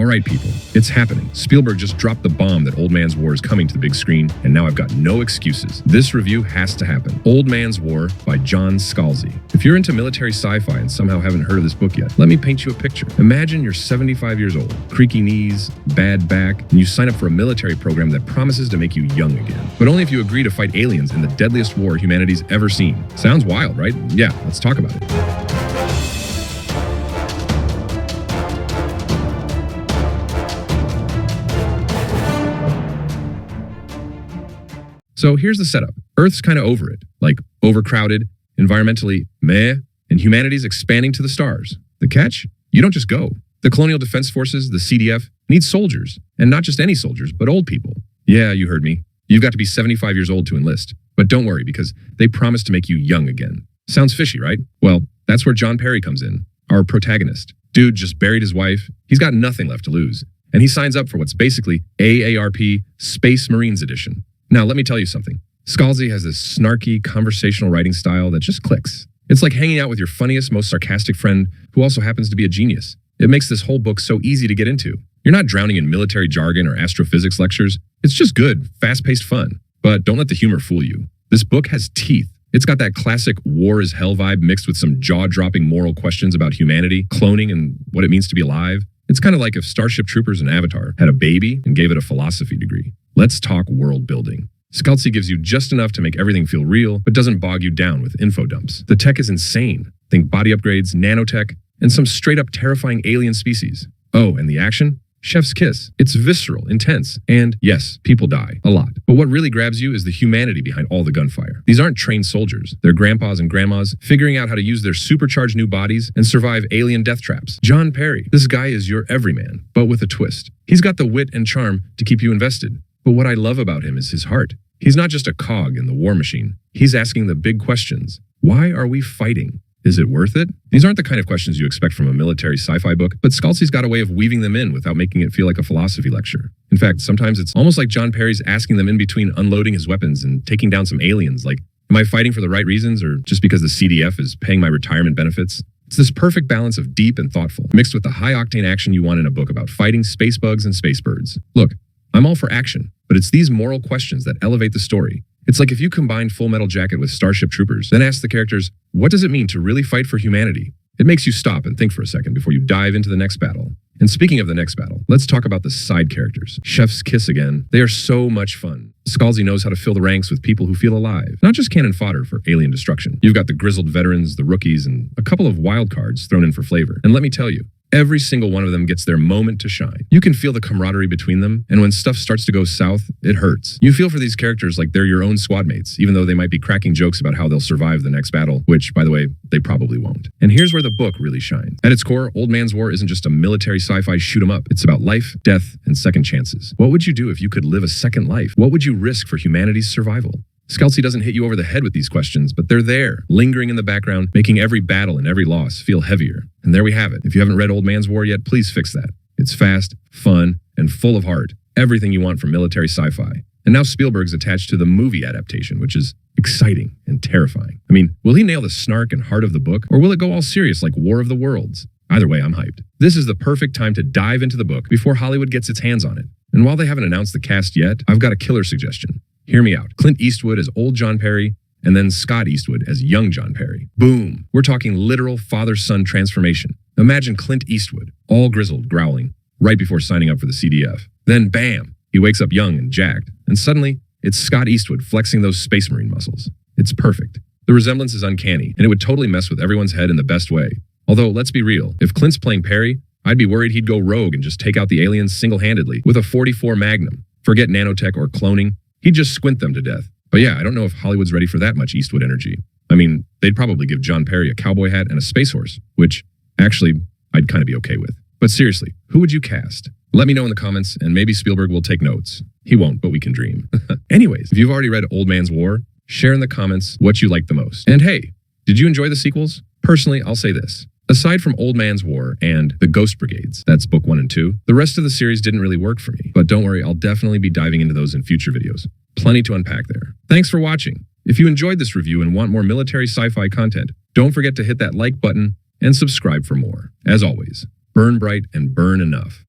All right, people, it's happening. Spielberg just dropped the bomb that Old Man's War is coming to the big screen, and now I've got no excuses. This review has to happen. Old Man's War by John Scalzi. If you're into military sci-fi and somehow haven't heard of this book yet, let me paint you a picture. Imagine you're 75 years old, creaky knees, bad back, and you sign up for a military program that promises to make you young again. But only if you agree to fight aliens in the deadliest war humanity's ever seen. Sounds wild, right? Yeah, let's talk about it. So here's the setup. Earth's kind of over it, like overcrowded, environmentally meh, and humanity's expanding to the stars. The catch? You don't just go. The Colonial Defense Forces, the CDF, need soldiers. And not just any soldiers, but old people. Yeah, you heard me. You've got to be 75 years old to enlist. But don't worry, because they promise to make you young again. Sounds fishy, right? Well, that's where John Perry comes in, our protagonist. Dude just buried his wife. He's got nothing left to lose. And he signs up for what's basically AARP Space Marines Edition. Now, let me tell you something. Scalzi has this snarky, conversational writing style that just clicks. It's like hanging out with your funniest, most sarcastic friend who also happens to be a genius. It makes this whole book so easy to get into. You're not drowning in military jargon or astrophysics lectures. It's just good, fast-paced fun. But don't let the humor fool you. This book has teeth. It's got that classic war is hell vibe mixed with some jaw-dropping moral questions about humanity, cloning, and what it means to be alive. It's kind of like if Starship Troopers and Avatar had a baby and gave it a philosophy degree. Let's talk world building. Scalzi gives you just enough to make everything feel real, but doesn't bog you down with info dumps. The tech is insane. Think body upgrades, nanotech, and some straight-up terrifying alien species. Oh, and the action? Chef's kiss. It's visceral, intense, and yes, people die. A lot. But what really grabs you is the humanity behind all the gunfire. These aren't trained soldiers. They're grandpas and grandmas figuring out how to use their supercharged new bodies and survive alien death traps. John Perry. This guy is your everyman, but with a twist. He's got the wit and charm to keep you invested. But what I love about him is his heart. He's not just a cog in the war machine. He's asking the big questions. Why are we fighting? Is it worth it? These aren't the kind of questions you expect from a military sci-fi book, but Scalzi's got a way of weaving them in without making it feel like a philosophy lecture. In fact, sometimes it's almost like John Perry's asking them in between unloading his weapons and taking down some aliens, like, am I fighting for the right reasons or just because the CDF is paying my retirement benefits? It's this perfect balance of deep and thoughtful, mixed with the high-octane action you want in a book about fighting space bugs and space birds. Look, I'm all for action, but it's these moral questions that elevate the story. It's like if you combined Full Metal Jacket with Starship Troopers, then ask the characters, what does it mean to really fight for humanity? It makes you stop and think for a second before you dive into the next battle. And speaking of the next battle, let's talk about the side characters. Chef's kiss again. They are so much fun. Scalzi knows how to fill the ranks with people who feel alive, not just cannon fodder for alien destruction. You've got the grizzled veterans, the rookies, and a couple of wild cards thrown in for flavor. And let me tell you, every single one of them gets their moment to shine. You can feel the camaraderie between them, and when stuff starts to go south, it hurts. You feel for these characters like they're your own squad mates, even though they might be cracking jokes about how they'll survive the next battle, which, by the way, they probably won't. And here's where the book really shines. At its core, Old Man's War isn't just a military sci-fi shoot 'em up. It's about life, death, and second chances. What would you do if you could live a second life? What would you risk for humanity's survival? Scalzi doesn't hit you over the head with these questions, but they're there, lingering in the background, making every battle and every loss feel heavier. And there we have it. If you haven't read Old Man's War yet, please fix that. It's fast, fun, and full of heart. Everything you want from military sci-fi. And now Spielberg's attached to the movie adaptation, which is exciting and terrifying. I mean, will he nail the snark and heart of the book, or will it go all serious like War of the Worlds? Either way, I'm hyped. This is the perfect time to dive into the book before Hollywood gets its hands on it. And while they haven't announced the cast yet, I've got a killer suggestion. Hear me out. Clint Eastwood as old John Perry, and then Scott Eastwood as young John Perry. Boom. We're talking literal father-son transformation. Imagine Clint Eastwood, all grizzled, growling, right before signing up for the CDF. Then bam, he wakes up young and jacked, and suddenly it's Scott Eastwood flexing those Space Marine muscles. It's perfect. The resemblance is uncanny, and it would totally mess with everyone's head in the best way. Although, let's be real, if Clint's playing Perry, I'd be worried he'd go rogue and just take out the aliens single-handedly with a .44 Magnum. Forget nanotech or cloning. He'd just squint them to death. But yeah, I don't know if Hollywood's ready for that much Eastwood energy. I mean, they'd probably give John Perry a cowboy hat and a space horse, which, actually, I'd kind of be okay with. But seriously, who would you cast? Let me know in the comments, and maybe Spielberg will take notes. He won't, but we can dream. Anyways, if you've already read Old Man's War, share in the comments what you liked the most. And hey, did you enjoy the sequels? Personally, I'll say this. Aside from Old Man's War and The Ghost Brigades, that's book 1 and 2, the rest of the series didn't really work for me. But don't worry, I'll definitely be diving into those in future videos. Plenty to unpack there. Thanks for watching. If you enjoyed this review and want more military sci-fi content, don't forget to hit that like button and subscribe for more. As always, burn bright and burn enough.